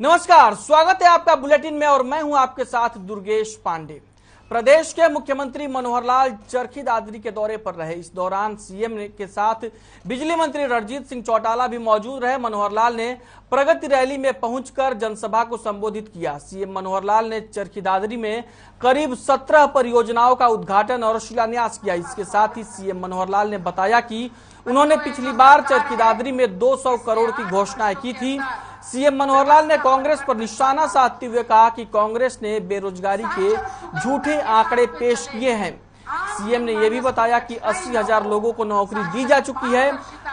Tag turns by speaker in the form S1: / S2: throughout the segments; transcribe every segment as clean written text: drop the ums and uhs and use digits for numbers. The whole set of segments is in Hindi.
S1: नमस्कार, स्वागत है आपका बुलेटिन में और मैं हूं आपके साथ दुर्गेश पांडे। प्रदेश के मुख्यमंत्री मनोहर लाल चरखी दादरी के दौरे पर रहे। इस दौरान सीएम के साथ बिजली मंत्री रणजीत सिंह चौटाला भी मौजूद रहे। मनोहर लाल ने प्रगति रैली में पहुंचकर जनसभा को संबोधित किया। सीएम मनोहर लाल ने चरखी दादरी में करीब 17 परियोजनाओं का उद्घाटन और शिलान्यास किया। इसके साथ ही सीएम मनोहर लाल ने बताया कि उन्होंने पिछली बार चरखी दादरी में 200 करोड़ की घोषणाएं की थी। सीएम मनोहर लाल ने कांग्रेस पर निशाना साधते हुए कहा कि कांग्रेस ने बेरोजगारी के झूठे आंकड़े पेश किए हैं। सीएम ने यह भी बताया कि 80,000 लोगों को नौकरी दी जा चुकी है,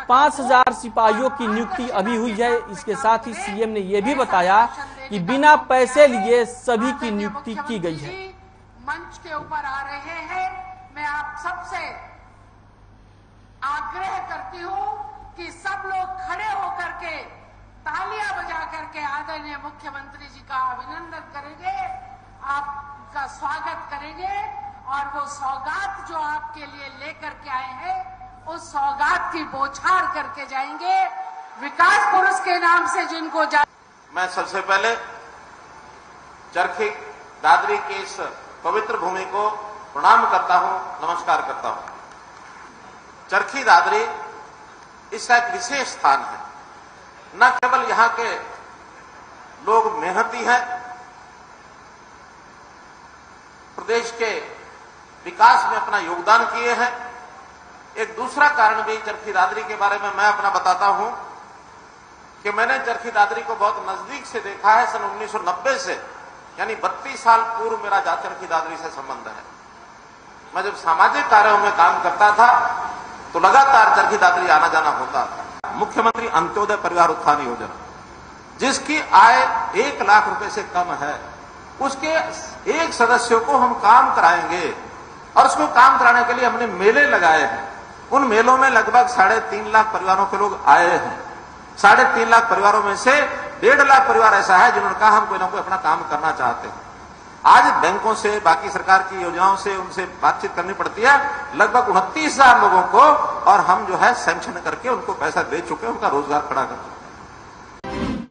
S1: 5,000 सिपाहियों की नियुक्ति अभी हुई है। इसके साथ ही सीएम ने यह भी बताया कि बिना पैसे लिए सभी की नियुक्ति की गई है।
S2: मंच के ऊपर आ रहे हैं, मैं आप सबसे आग्रह करती हूं कि सब लोग खड़े होकर के तालियां बजा करके आदरणीय मुख्यमंत्री जी का अभिनंदन करेंगे, आपका स्वागत करेंगे और वो सौगात जो आपके लिए लेकर के आए हैं उस सौगात की बौछार करके जाएंगे। विकास पुरुष के नाम से जिनको
S3: मैं सबसे पहले चरखी दादरी की इस पवित्र भूमि को प्रणाम करता हूं, नमस्कार करता हूं। चरखी दादरी इसका एक विशेष स्थान है। न केवल यहां के लोग मेहनती हैं, प्रदेश के विकास में अपना योगदान किए हैं। एक दूसरा कारण भी चरखी दादरी के बारे में मैं अपना बताता हूं कि मैंने चरखी दादरी को बहुत नजदीक से देखा है। सन 1990 से, यानी 32 साल पूर्व मेरा चरखी दादरी से संबंध है। मैं जब सामाजिक कार्यों में काम करता था तो लगातार चरखी दादरी आना जाना होता था। मुख्यमंत्री अंत्योदय परिवार उत्थान योजना, जिसकी आय 1 लाख रुपए से कम है, उसके एक सदस्यों को हम काम कराएंगे और उसको काम कराने के लिए हमने मेले लगाए हैं। उन मेलों में लगभग 3.5 लाख परिवारों के लोग आए हैं। 3.5 लाख परिवारों में से 1.5 लाख परिवार ऐसा है जिन्होंने कहा हम कोई ना कोई अपना काम करना चाहते हैं। आज बैंकों से, बाकी सरकार की योजनाओं से उनसे बातचीत करनी पड़ती है। लगभग 29,000 लोगों को और हम जो है सैंक्शन करके उनको पैसा दे चुके हैं, उनका रोजगार खड़ा कर चुके हैं।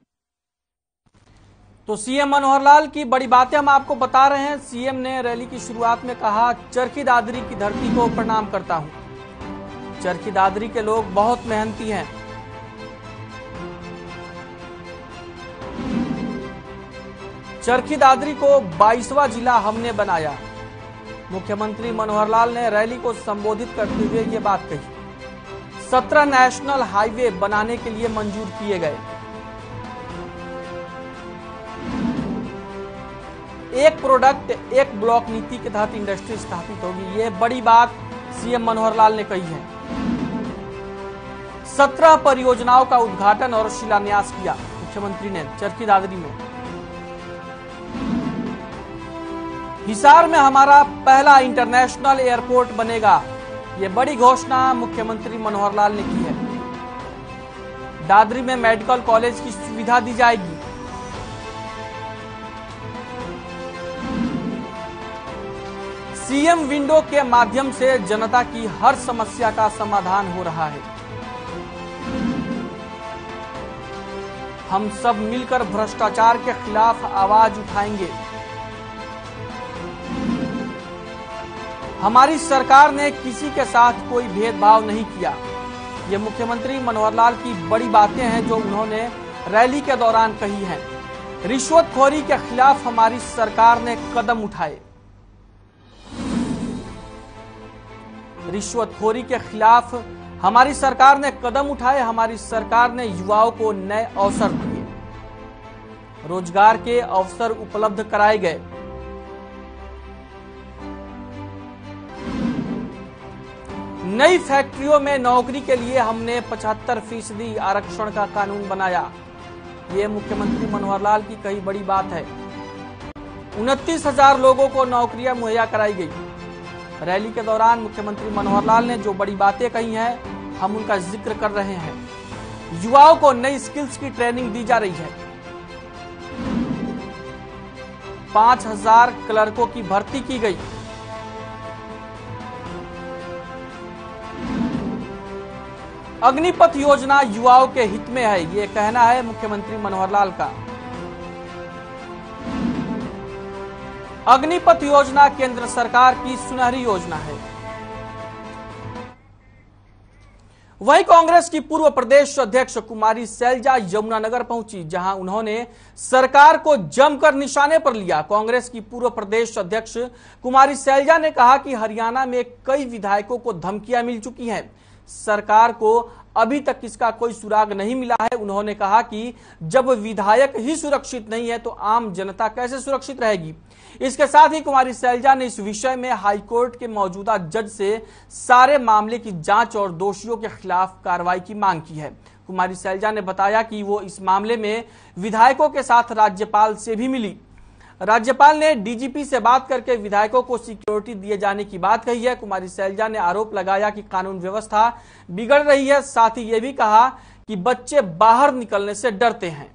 S1: तो सीएम मनोहर लाल की बड़ी बातें हम आपको बता रहे हैं। सीएम ने रैली की शुरुआत में कहा, चरखी दादरी की धरती को प्रणाम करता हूं। चरखी दादरी के लोग बहुत मेहनती हैं। चरखी दादरी को 22वां जिला हमने बनाया। मुख्यमंत्री मनोहर लाल ने रैली को संबोधित करते हुए ये बात कही। 17 नेशनल हाईवे बनाने के लिए मंजूर किए गए। एक प्रोडक्ट एक ब्लॉक नीति के तहत इंडस्ट्री स्थापित होगी। ये बड़ी बात सीएम मनोहर लाल ने कही है। 17 परियोजनाओं का उद्घाटन और शिलान्यास किया मुख्यमंत्री ने चरखी दादरी में। हिसार में हमारा पहला इंटरनेशनल एयरपोर्ट बनेगा। ये बड़ी घोषणा मुख्यमंत्री मनोहर लाल ने की है। दादरी में मेडिकल कॉलेज की सुविधा दी जाएगी। सीएम विंडो के माध्यम से जनता की हर समस्या का समाधान हो रहा है। हम सब मिलकर भ्रष्टाचार के खिलाफ आवाज उठाएंगे। हमारी सरकार ने किसी के साथ कोई भेदभाव नहीं किया। ये मुख्यमंत्री मनोहर लाल की बड़ी बातें हैं जो उन्होंने रैली के दौरान कही हैं। रिश्वतखोरी के खिलाफ हमारी सरकार ने कदम उठाए। रिश्वतखोरी के खिलाफ हमारी सरकार ने कदम उठाए। हमारी सरकार ने युवाओं को नए अवसर दिए। रोजगार के अवसर उपलब्ध कराए गए। नई फैक्ट्रियों में नौकरी के लिए हमने 75% आरक्षण का कानून बनाया। ये मुख्यमंत्री मनोहर लाल की कही बड़ी बात है। 29,000 लोगों को नौकरियां मुहैया कराई गई। रैली के दौरान मुख्यमंत्री मनोहर लाल ने जो बड़ी बातें कही हैं, हम उनका जिक्र कर रहे हैं। युवाओं को नई स्किल्स की ट्रेनिंग दी जा रही है। 5,000 क्लर्कों की भर्ती की गई। अग्निपथ योजना युवाओं के हित में है, ये कहना है मुख्यमंत्री मनोहर लाल का। अग्निपथ योजना केंद्र सरकार की सुनहरी योजना है। वहीं कांग्रेस की पूर्व प्रदेश अध्यक्ष कुमारी सैलजा यमुनानगर पहुंची, जहां उन्होंने सरकार को जमकर निशाने पर लिया। कांग्रेस की पूर्व प्रदेश अध्यक्ष कुमारी सैलजा ने कहा कि हरियाणा में कई विधायकों को धमकियां मिल चुकी हैं, सरकार को अभी तक इसका कोई सुराग नहीं मिला है। उन्होंने कहा कि जब विधायक ही सुरक्षित नहीं है तो आम जनता कैसे सुरक्षित रहेगी। इसके साथ ही कुमारी सैलजा ने इस विषय में हाईकोर्ट के मौजूदा जज से सारे मामले की जांच और दोषियों के खिलाफ कार्रवाई की मांग की है। कुमारी सैलजा ने बताया कि वो इस मामले में विधायकों के साथ राज्यपाल से भी मिली। राज्यपाल ने डीजीपी से बात करके विधायकों को सिक्योरिटी दिए जाने की बात कही है। कुमारी सैलजा ने आरोप लगाया कि कानून व्यवस्था बिगड़ रही है। साथ ही ये भी कहा कि बच्चे बाहर निकलने से डरते हैं।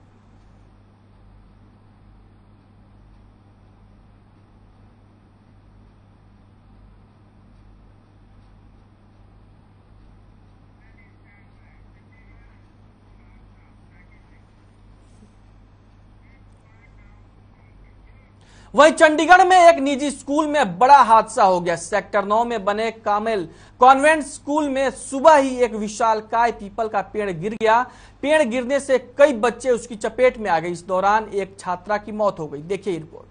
S1: वहीं चंडीगढ़ में एक निजी स्कूल में बड़ा हादसा हो गया। सेक्टर 9 में बने कामेल कॉन्वेंट स्कूल में सुबह ही एक विशालकाय पीपल का पेड़ गिर गया। पेड़ गिरने से कई बच्चे उसकी चपेट में आ गए। इस दौरान एक छात्रा की मौत हो गई। देखिए रिपोर्ट।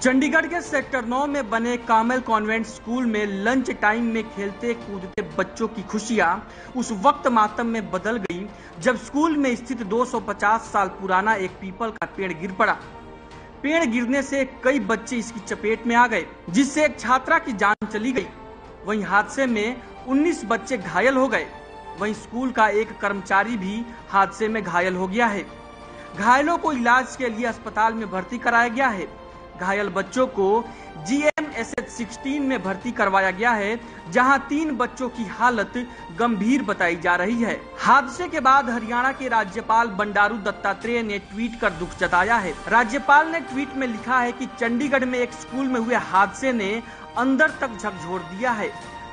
S1: चंडीगढ़ के सेक्टर 9 में बने कामेल कॉन्वेंट स्कूल में लंच टाइम में खेलते कूदते बच्चों की खुशियां उस वक्त मातम में बदल गई जब स्कूल में स्थित 250 साल पुराना एक पीपल का पेड़ गिर पड़ा। पेड़ गिरने से कई बच्चे इसकी चपेट में आ गए, जिससे एक छात्रा की जान चली गई। वहीं हादसे में 19 बच्चे घायल हो गए। वहीं स्कूल का एक कर्मचारी भी हादसे में घायल हो गया है। घायलों को इलाज के लिए अस्पताल में भर्ती कराया गया है। घायल बच्चों को GMSH 16 में भर्ती करवाया गया है, जहां 3 बच्चों की हालत गंभीर बताई जा रही है। हादसे के बाद हरियाणा के राज्यपाल बंडारू दत्तात्रेय ने ट्वीट कर दुख जताया है। राज्यपाल ने ट्वीट में लिखा है कि चंडीगढ़ में एक स्कूल में हुए हादसे ने अंदर तक झकझोर दिया है।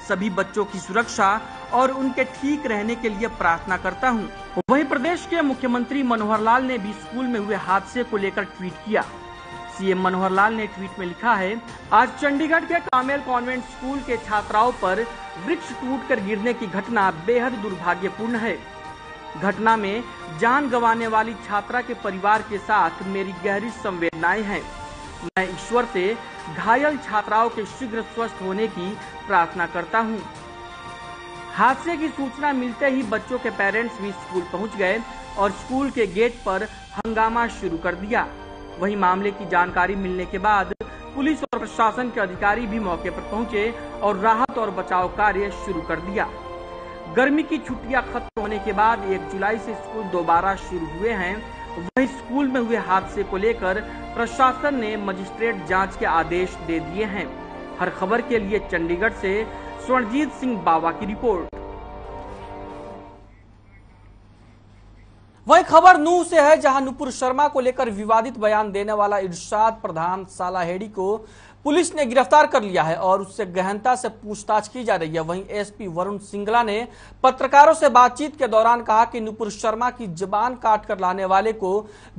S1: सभी बच्चों की सुरक्षा और उनके ठीक रहने के लिए प्रार्थना करता हूँ। वहीं प्रदेश के मुख्यमंत्री मनोहर लाल ने भी स्कूल में हुए हादसे को लेकर ट्वीट किया। सीएम मनोहर लाल ने ट्वीट में लिखा है, आज चंडीगढ़ के कामेल कॉन्वेंट स्कूल के छात्राओं पर वृक्ष टूटकर गिरने की घटना बेहद दुर्भाग्यपूर्ण है। घटना में जान गंवाने वाली छात्रा के परिवार के साथ मेरी गहरी संवेदनाएं हैं। मैं ईश्वर से घायल छात्राओं के शीघ्र स्वस्थ होने की प्रार्थना करता हूं। हादसे की सूचना मिलते ही बच्चों के पेरेंट्स भी स्कूल पहुंच गए और स्कूल के गेट पर हंगामा शुरू कर दिया। वहीं मामले की जानकारी मिलने के बाद पुलिस और प्रशासन के अधिकारी भी मौके पर पहुंचे और राहत और बचाव कार्य शुरू कर दिया। गर्मी की छुट्टियां खत्म होने के बाद 1 जुलाई से स्कूल दोबारा शुरू हुए हैं। वहीं स्कूल में हुए हादसे को लेकर प्रशासन ने मजिस्ट्रेट जांच के आदेश दे दिए हैं। हर खबर के लिए चंडीगढ़ से स्वर्णजीत सिंह बावा की रिपोर्ट। वही खबर नूह से है, जहां नुपुर शर्मा को लेकर विवादित बयान देने वाला इरशाद प्रधान सालाहेड़ी को पुलिस ने गिरफ्तार कर लिया है और उससे गहनता से पूछताछ की जा रही है। वहीं एसपी वरुण सिंगला ने पत्रकारों से बातचीत के दौरान कहा कि नुपुर शर्मा की जुबान काट कर लाने वाले को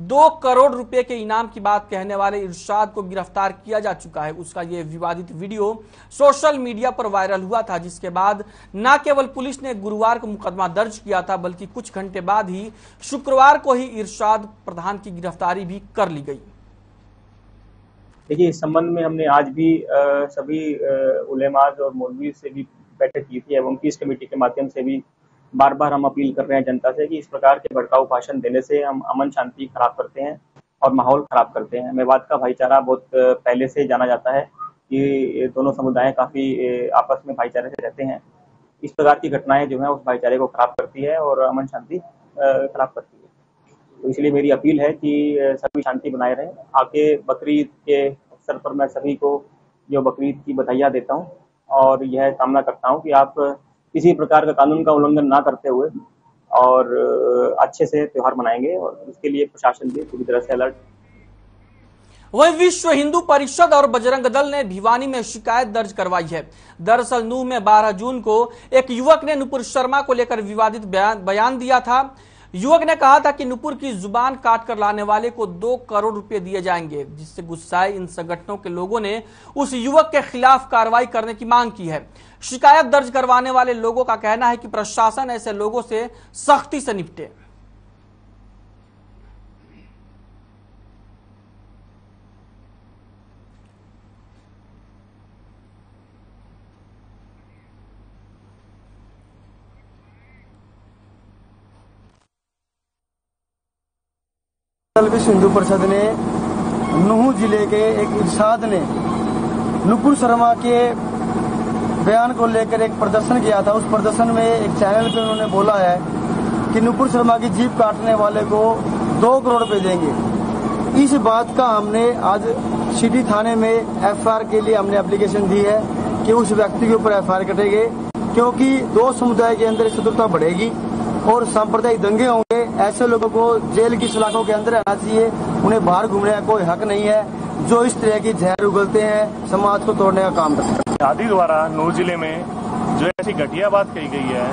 S1: 2 करोड़ रुपए के इनाम की बात कहने वाले इरशाद को गिरफ्तार किया जा चुका है। उसका ये विवादित वीडियो सोशल मीडिया पर वायरल हुआ था, जिसके बाद न केवल पुलिस ने गुरुवार को मुकदमा दर्ज किया था, बल्कि कुछ घंटे बाद ही शुक्रवार को ही इरशाद प्रधान की गिरफ्तारी भी कर ली गई।
S4: देखिए, इस संबंध में हमने आज भी सभी उलेमाज और मौलवी से भी बैठक की थी एवं पीस कमेटी के माध्यम से भी बार बार हम अपील कर रहे हैं जनता से कि इस प्रकार के भड़काऊ भाषण देने से हम अमन शांति खराब करते हैं और माहौल खराब करते हैं। मेवात का भाईचारा बहुत पहले से जाना जाता है कि दोनों समुदाय काफी आपस में भाईचारे से रहते हैं। इस प्रकार की घटनाएं जो है उस भाईचारे को खराब करती है और अमन शांति खराब करती है। तो इसलिए मेरी अपील है कि सभी शांति बनाए रहें। आगे बकरीद के अवसर पर मैं सभी को जो बकरीद की बधाइयाँ देता हूँ और यह कामना करता हूँ कि आप किसी प्रकार का कानून का उल्लंघन ना करते हुए और अच्छे से त्योहार मनाएंगे और इसके लिए प्रशासन भी पूरी तरह से अलर्ट
S1: वहीं विश्व हिंदू परिषद और बजरंग दल ने भिवानी में शिकायत दर्ज करवाई है। दरअसल नूह में 12 जून को एक युवक ने नुपुर शर्मा को लेकर विवादित बयान दिया था। युवक ने कहा था कि नुपुर की जुबान काट कर लाने वाले को 2 करोड़ रुपए दिए जाएंगे, जिससे गुस्साए इन संगठनों के लोगों ने उस युवक के खिलाफ कार्रवाई करने की मांग की है। शिकायत दर्ज करवाने वाले लोगों का कहना है कि प्रशासन ऐसे लोगों से सख्ती से निपटे।
S5: विश्व हिंदू परिषद ने नूह जिले के एक इरशाद ने नुपुर शर्मा के बयान को लेकर एक प्रदर्शन किया था। उस प्रदर्शन में एक चैनल पे उन्होंने बोला है कि नुपुर शर्मा की जीभ काटने वाले को 2 करोड़ रुपए देंगे। इस बात का हमने आज सिटी थाने में एफआईआर के लिए हमने एप्लीकेशन दी है कि उस व्यक्ति के ऊपर एफआईआर कटेगी, क्योंकि 2 समुदाय के अंदर शत्रुता बढ़ेगी और सांप्रदायिक दंगे होंगे। ऐसे लोगों को जेल की सलाखों के अंदर रहना चाहिए, उन्हें बाहर घूमने का कोई हक नहीं है। जो इस तरह की जहर उगलते हैं, समाज को तोड़ने का काम करते हैं।
S6: आदि द्वारा नूह जिले में जो ऐसी घटिया बात कही गई है,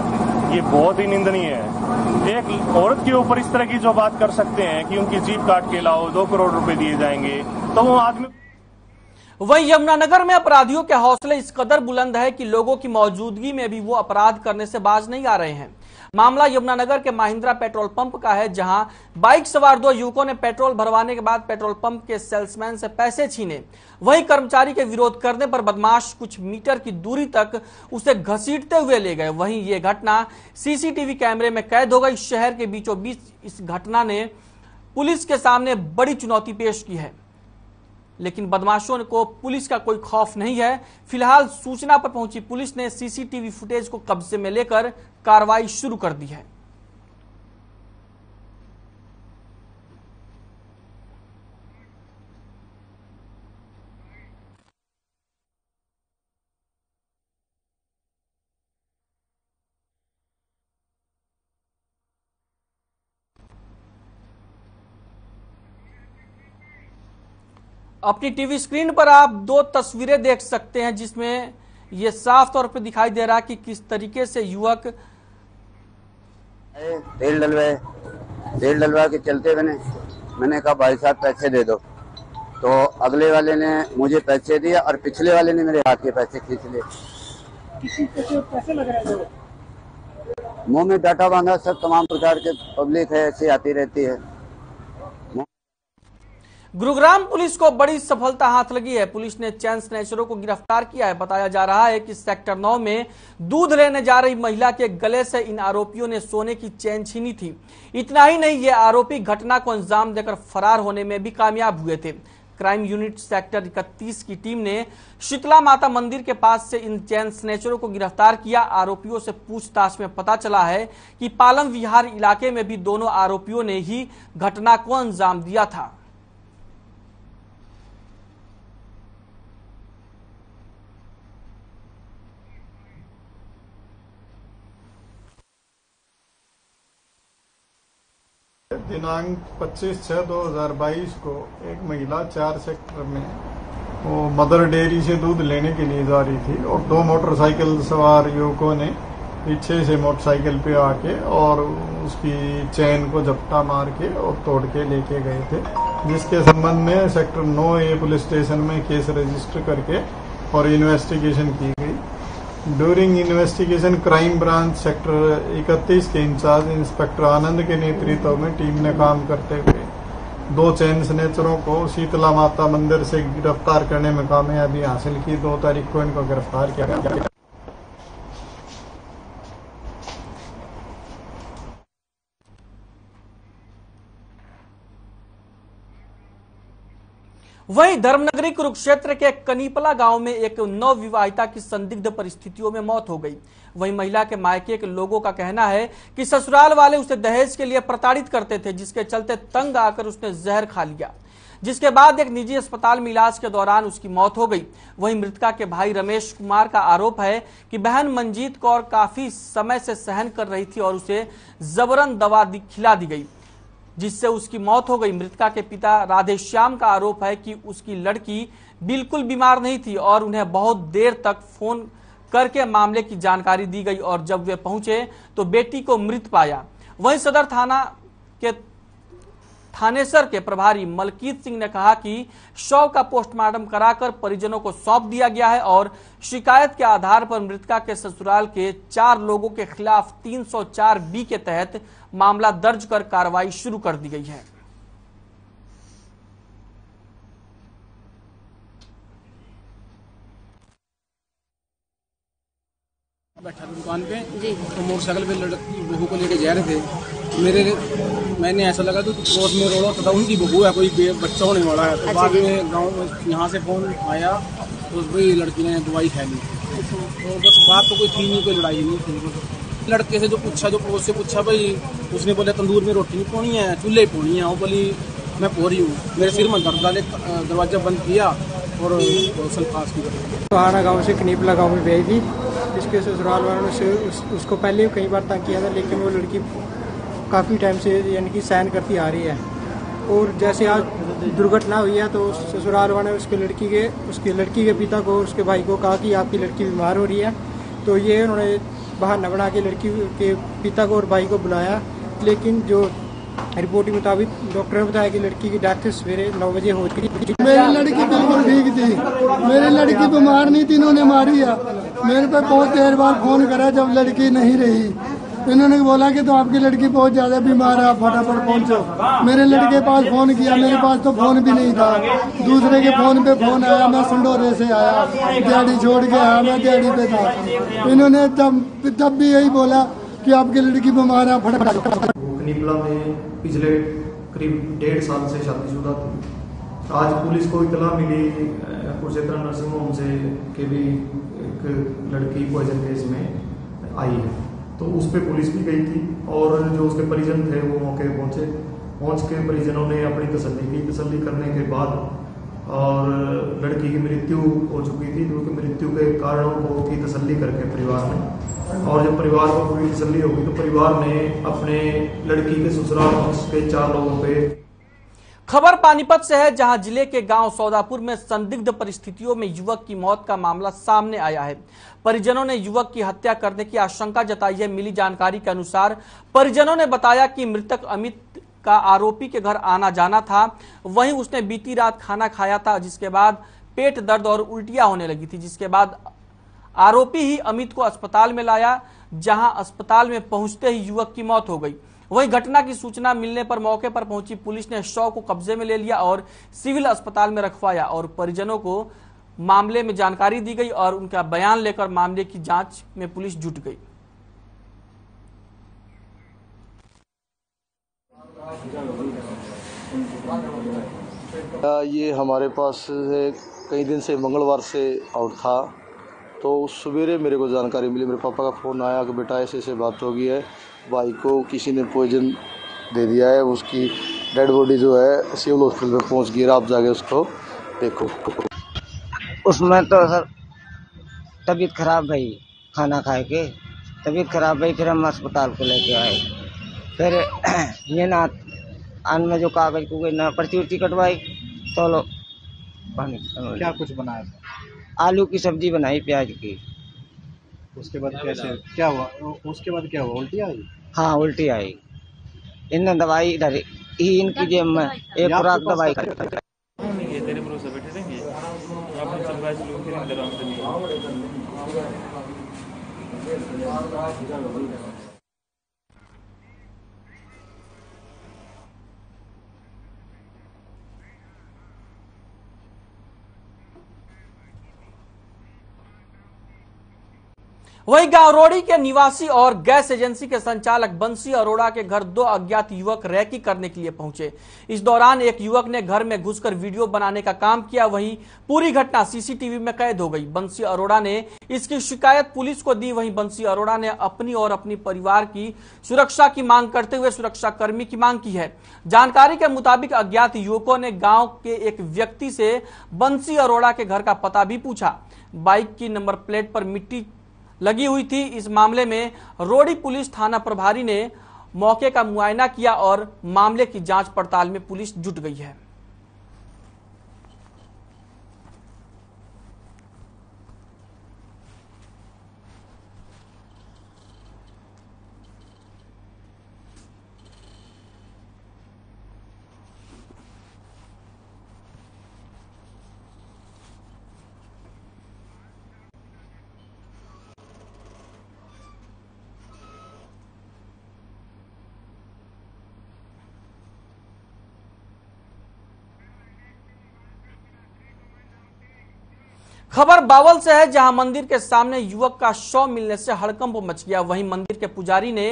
S6: ये बहुत ही निंदनीय है। एक औरत के ऊपर इस तरह की जो बात कर सकते हैं कि उनकी जीभ काट के लाओ, 2 करोड़ रुपए दिए जाएंगे, तो वो आदमी।
S1: वहीं यमुनानगर में अपराधियों के हौसले इस कदर बुलंद है कि लोगों की मौजूदगी में भी वो अपराध करने से बाज नहीं आ रहे हैं। मामला यमुनानगर के महिंद्रा पेट्रोल पंप का है, जहां बाइक सवार 2 युवकों ने पेट्रोल भरवाने के बाद पेट्रोल पंप के सेल्समैन से पैसे छीने। वहीं कर्मचारी के विरोध करने पर बदमाश कुछ मीटर की दूरी तक उसे घसीटते हुए ले गए। वहीं ये घटना सीसीटीवी कैमरे में कैद हो गई। शहर के बीचों बीच इस घटना ने पुलिस के सामने बड़ी चुनौती पेश की है, लेकिन बदमाशों को पुलिस का कोई खौफ नहीं है। फिलहाल सूचना पर पहुंची पुलिस ने सीसीटीवी फुटेज को कब्जे में लेकर कार्रवाई शुरू कर दी है। अपनी टीवी स्क्रीन पर आप 2 तस्वीरें देख सकते हैं, जिसमें यह साफ तौर पर दिखाई दे रहा है कि किस तरीके से युवक
S7: तेल डलवा के चलते मैंने कहा भाई साहब पैसे दे दो, तो अगले वाले ने मुझे पैसे दिए और पिछले वाले ने मेरे हाथ के पैसे खींच लिए।
S5: कैसे लग रहा है?
S7: मुंह में डाटा बांधा। सब तमाम प्रकार के पब्लिक है, ऐसी आती रहती है।
S1: गुरुग्राम पुलिस को बड़ी सफलता हाथ लगी है। पुलिस ने चैन स्नैचरों को गिरफ्तार किया है। बताया जा रहा है कि सेक्टर 9 में दूध लेने जा रही महिला के गले से इन आरोपियों ने सोने की चैन छीनी थी। इतना ही नहीं, ये आरोपी घटना को अंजाम देकर फरार होने में भी कामयाब हुए थे। क्राइम यूनिट सेक्टर 31 की टीम ने शीतला माता मंदिर के पास से इन चैन स्नैचरों को गिरफ्तार किया। आरोपियों से पूछताछ में पता चला है कि पालम विहार इलाके में भी दोनों आरोपियों ने ही घटना को अंजाम दिया था।
S8: दिनांक 25/6/2022 को एक महिला 4 सेक्टर में वो मदर डेयरी से दूध लेने के लिए जा रही थी और 2 मोटरसाइकिल सवार युवकों ने पीछे से मोटरसाइकिल पे आके और उसकी चैन को झपटा मार के और तोड़ के लेके गए थे, जिसके संबंध में सेक्टर 9A पुलिस स्टेशन में केस रजिस्टर करके और इन्वेस्टिगेशन की गई। During investigation crime branch sector 31 के इंचार्ज इंस्पेक्टर आनंद के नेतृत्व में टीम ने काम करते हुए 2 चैन स्नैचरों को शीतला माता मंदिर से गिरफ्तार करने में कामयाबी हासिल की। 2 तारीख को इनको गिरफ्तार किया गया।
S1: वहीं धर्मनगरी कुरुक्षेत्र के कनीपला गांव में एक नवविवाहिता की संदिग्ध परिस्थितियों में मौत हो गई। वहीं महिला के मायके के लोगों का कहना है कि ससुराल वाले उसे दहेज के लिए प्रताड़ित करते थे, जिसके चलते तंग आकर उसने जहर खा लिया, जिसके बाद एक निजी अस्पताल में इलाज के दौरान उसकी मौत हो गई। वहीं मृतका के भाई रमेश कुमार का आरोप है कि बहन मंजीत कौर काफी समय से सहन कर रही थी और उसे जबरन दवा खिला दी गई। जिससे उसकी मौत हो गई। मृतका के पिता राधेश्याम का आरोप है कि उसकी लड़की बिल्कुल बीमार नहीं थी और उन्हें बहुत देर तक फोन करके मामले की जानकारी दी गई और जब वे पहुंचे तो बेटी को मृत पाया। वहीं सदर थाना के थानेसर के प्रभारी मलकीत सिंह ने कहा कि शव का पोस्टमार्टम कराकर परिजनों को सौंप दिया गया है और शिकायत के आधार पर मृतका के ससुराल के 4 लोगों के खिलाफ 304B के तहत मामला दर्ज कर कार्रवाई शुरू कर दी गई है।
S9: बैठा था दुकान पे जी, तो मोटरसाइकिल पे लड़की बहू को लेके जा रहे थे। मैंने ऐसा लगा तो क्रोस में रोड़ा तथा उनकी बहू है, कोई बच्चा होने वाला है। तो बाद में गांव में यहाँ से फोन आया तो भाई लड़की ने दवाई खा ली। तो बस बात तो कोई थी नहीं, कोई लड़ाई नहीं थी। लड़के से जो पूछा, जो पड़ोस से पूछा, भाई उसने बोला तंदूर में रोटी नहीं पोनी है, चूल्हे पोनी है। वो बोली मैं पो रही हूँ, मेरे सिर में दर्द डाले, दरवाजा बंद किया और सल्फास की
S10: पहाड़ा गाँव से कनीपला गाँव में भेज दी। इसके ससुराल वालों से उसको पहले भी कई बार तंग किया था, लेकिन वो लड़की काफ़ी टाइम से यानी कि सहन करती आ रही है। और जैसे आज दुर्घटना हुई है तो ससुराल वालों ने उसकी लड़की के पिता को, उसके भाई को कहा कि आपकी लड़की बीमार हो रही है। तो ये उन्होंने बहाना बना के लड़की के पिता को और भाई को बुलाया, लेकिन जो रिपोर्ट के मुताबिक डॉक्टर ने बताया कि लड़की की डेथ सवेरे 9 बजे हो गई।
S5: मेरी लड़की बिल्कुल ठीक थी, मेरी लड़की बीमार नहीं थी, इन्होंने मारी है। मेरे पे बहुत देर बाद फोन करा जब लड़की नहीं रही, इन्होंने बोला कि तो आपकी लड़की बहुत ज्यादा बीमार है, आप फटाफट पहुंचो। मेरे लड़के पास फोन किया, मेरे पास तो फोन भी नहीं था, दूसरे के फोन पे फोन आया। मैं संडोरे से आया, दिहाड़ी छोड़ के आया, मैं दिहाड़ी पे था। इन्होंने तब भी यही बोला कि आपकी लड़की बीमार है, फटाफट।
S8: कनीपला में पिछले करीब 1.5 साल से शादीशुदा थी। आज पुलिस को इतला मिली कुरुक्षेत्र नर्सिंग होम से कि भी एक लड़की पॉइजन केस में आई है, तो उस पर पुलिस भी गई थी और जो उसके परिजन थे वो मौके पहुंच के परिजनों ने अपनी तसल्ली करने के बाद और लड़की की मृत्यु हो चुकी थी, जो कि मृत्यु के कारणों को की तसल्ली करके परिवार ने, और जब परिवार को पूरी तसल्ली होगी तो परिवार ने अपने लड़की के ससुराल के 4 लोगों पे।
S1: खबर पानीपत से है, जहां जिले के गांव सौदापुर में संदिग्ध परिस्थितियों में युवक की मौत का मामला सामने आया है। परिजनों ने युवक की हत्या करने की आशंका जताई है। मिली जानकारी के अनुसार परिजनों ने बताया कि मृतक अमित का आरोपी के घर आना जाना था। वहीं उसने बीती रात खाना खाया था, जिसके बाद पेट दर्द और उल्टियां होने लगी थी, जिसके बाद आरोपी ही अमित को अस्पताल में लाया, जहां अस्पताल में पहुंचते ही युवक की मौत हो गई। वहीं घटना की सूचना मिलने पर मौके पर पहुंची पुलिस ने शव को कब्जे में ले लिया और सिविल अस्पताल में रखवाया और परिजनों को मामले में जानकारी दी गई और उनका बयान लेकर मामले की जांच में पुलिस जुट गई।
S11: ये हमारे पास कई दिन से मंगलवार से आउट था, तो सवेरे मेरे को जानकारी मिली, मेरे पापा का फ़ोन आया कि बेटा ऐसे बात हो गई है, भाई को किसी ने पॉइजन दे दिया है, उसकी डेड बॉडी जो है सिविल हॉस्पिटल में पहुंच गई, आप जाके उसको देखो।
S12: उसमें तो सर तबीयत खराब भाई, खाना खाए के तबीयत खराब भाई, फिर हम अस्पताल को लेके आए। फिर ये ना आन में जो कागज को ना पर्ची उर्ची कटवाई, तो लो पानी।
S13: क्या कुछ बनाया?
S12: आलू की सब्जी बनाई, प्याज की।
S13: उसके बाद कैसे क्या हुआ? उसके बाद क्या हुआ? उल्टी आई?
S12: हाँ उल्टी आई। इनने दवाई इधर ही इनकी जेब में एक खुराक दवाई
S14: तेरे भरोसे बैठे रहेंगे आप सरप्राइज लोग फिर आराम से नहीं।
S1: वही गांव रोड़ी के निवासी और गैस एजेंसी के संचालक बंसी अरोड़ा के घर 2 अज्ञात युवक रैकी करने के लिए पहुंचे। इस दौरान एक युवक ने घर में घुसकर वीडियो बनाने का काम किया। वहीं पूरी घटना सीसीटीवी में कैद हो गई। बंसी अरोड़ा ने इसकी शिकायत पुलिस को दी। वहीं बंसी अरोड़ा ने अपनी और अपनी परिवार की सुरक्षा की मांग करते हुए सुरक्षाकर्मी की मांग की है। जानकारी के मुताबिक अज्ञात युवकों ने गाँव के एक व्यक्ति से बंसी अरोड़ा के घर का पता भी पूछा। बाइक की नंबर प्लेट पर मिट्टी लगी हुई थी। इस मामले में रोड़ी पुलिस थाना प्रभारी ने मौके का मुआयना किया और मामले की जांच पड़ताल में पुलिस जुट गई है। खबर बावल से है, जहां मंदिर के सामने युवक का शव मिलने से हड़कंप मच गया। वहीं मंदिर के पुजारी ने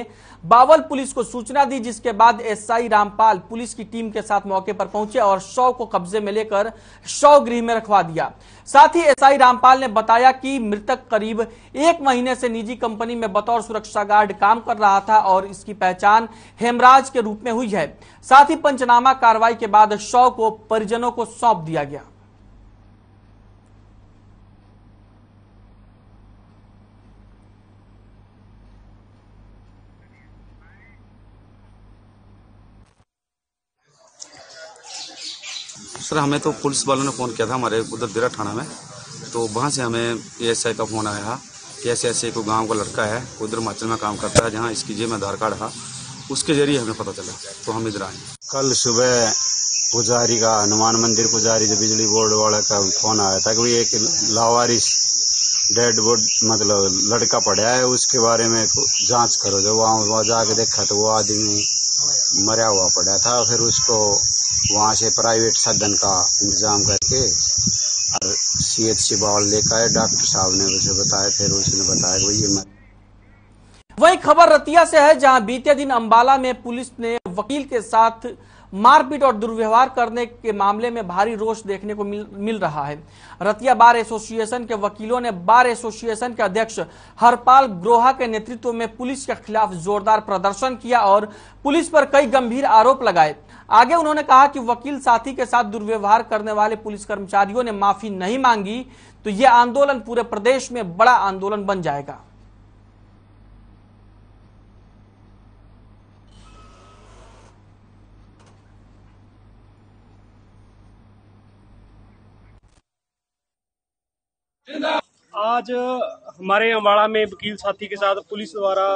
S1: बावल पुलिस को सूचना दी, जिसके बाद एसआई रामपाल पुलिस की टीम के साथ मौके पर पहुंचे और शव को कब्जे में लेकर शव गृह में रखवा दिया। साथ ही एसआई रामपाल ने बताया कि मृतक करीब 1 महीने से निजी कंपनी में बतौर सुरक्षा गार्ड काम कर रहा था और इसकी पहचान हेमराज के रूप में हुई है। साथ ही पंचनामा कार्रवाई के बाद शव को परिजनों को सौंप दिया गया।
S15: सर, हमें तो पुलिस वालों ने फ़ोन किया था हमारे उधर दिरा थाना में, तो वहाँ से हमें एएसआई का फ़ोन आया कि ऐसे ऐसे कोई गांव का लड़का है, उधर हिमाचल में काम करता है, जहाँ इसकी जेब में आधार कार्ड था, उसके जरिए हमें पता चला तो हम इधर आए।
S16: कल सुबह पुजारी का, हनुमान मंदिर पुजारी जो बिजली बोर्ड वाले का फ़ोन आया था कि एक लावारिस डेड बॉडी मतलब लड़का पड़ा है, उसके बारे में जाँच करो। जो वहाँ जाके देखा तो वो आदमी मरा हुआ पड़ा था। फिर उसको वहाँ से प्राइवेट साधन का इंतजाम करके और CHC बावल लेकर आए। डॉक्टर साहब ने उसे बताया, फिर उसने बताया कि ये
S1: वही खबर रतिया से है, जहां बीते दिन अंबाला में पुलिस ने वकील के साथ मारपीट और दुर्व्यवहार करने के मामले में भारी रोष देखने को मिल रहा है। रतिया बार एसोसिएशन के वकीलों ने बार एसोसिएशन के अध्यक्ष हरपाल ग्रोहा के नेतृत्व में पुलिस के खिलाफ जोरदार प्रदर्शन किया और पुलिस पर कई गंभीर आरोप लगाए। आगे उन्होंने कहा कि वकील साथी के साथ दुर्व्यवहार करने वाले पुलिस कर्मचारियों ने माफी नहीं मांगी तो यह आंदोलन पूरे प्रदेश में बड़ा आंदोलन बन जाएगा।
S17: आज हमारे अम्बाड़ा में वकील साथी के साथ पुलिस द्वारा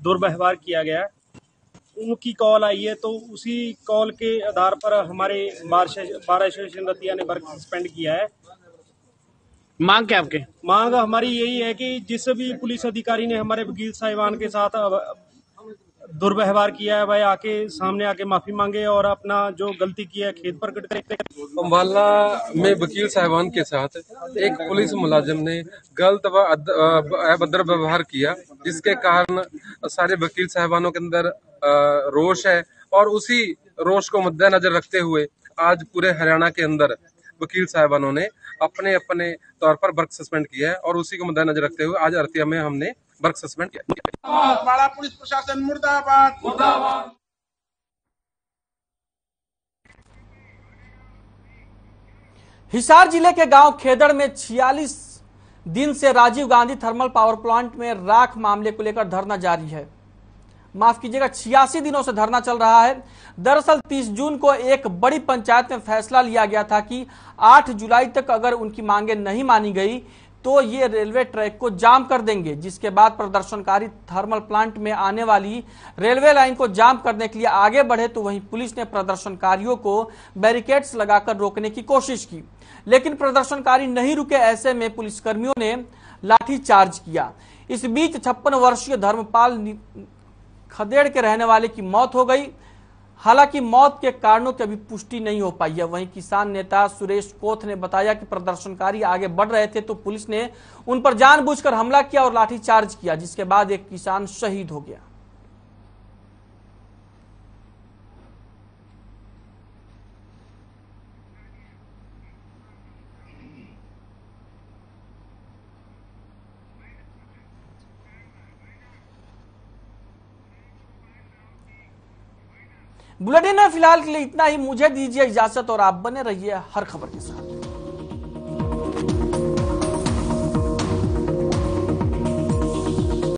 S17: दुर्व्यवहार किया गया। उनकी कॉल आई है, तो उसी कॉल के आधार पर हमारे बार एसोसिएशन रतिया ने वर्क सस्पेंड किया है।
S18: मांग क्या आपके?
S17: मांग हमारी यही है कि जिस भी पुलिस अधिकारी ने हमारे वकील साहिबान के साथ दुर्व्यवहार किया है, वह आके सामने आके माफी मांगे और अपना जो गलती की है खेद प्रकट करे।
S19: अम्बाला में वकील साहिबान के साथ एक पुलिस मुलाजिम ने गलत व अभद्र व्यवहार किया, जिसके कारण सारे वकील साहिबानों के अंदर रोष है और उसी रोष को मद्देनजर रखते हुए आज पूरे हरियाणा के अंदर वकील साहिबानों ने अपने अपने तौर पर वर्क सस्पेंड किया है और उसी को मद्देनजर रखते हुए आज रतिया में हमने वर्क सस्पेंड किया।
S18: अम्बाड़ा पुलिस प्रशासन मुर्दाबाद मुर्दाबाद।
S1: हिसार जिले के गांव खेदड़ में 46 दिन से Rajiv Gandhi thermal power plant में राख मामले को लेकर धरना जारी है। माफ कीजिएगा, 86 दिनों से धरना चल रहा है। दरअसल 30 जून को एक बड़ी पंचायत में फैसला लिया गया था कि 8 जुलाई तक अगर उनकी मांगे नहीं मानी गई तो ये रेलवे ट्रैक को जाम कर देंगे, जिसके बाद प्रदर्शनकारी थर्मल प्लांट में आने वाली रेलवे लाइन को जाम करने के लिए आगे बढ़े, तो वहीं पुलिस ने प्रदर्शनकारियों को बैरिकेड्स लगाकर रोकने की कोशिश की, लेकिन प्रदर्शनकारी नहीं रुके। ऐसे में पुलिसकर्मियों ने लाठीचार्ज किया। इस बीच 56 वर्षीय धर्मपाल खदेड़ के रहने वाले की मौत हो गई। हालांकि मौत के कारणों की अभी पुष्टि नहीं हो पाई है। वहीं किसान नेता सुरेश कोथ ने बताया कि प्रदर्शनकारी आगे बढ़ रहे थे तो पुलिस ने उन पर जानबूझकर हमला किया और लाठीचार्ज किया, जिसके बाद एक किसान शहीद हो गया। बुलेटिन में फिलहाल के लिए इतना ही। मुझे दीजिए इजाजत और आप बने रहिए हर खबर के साथ।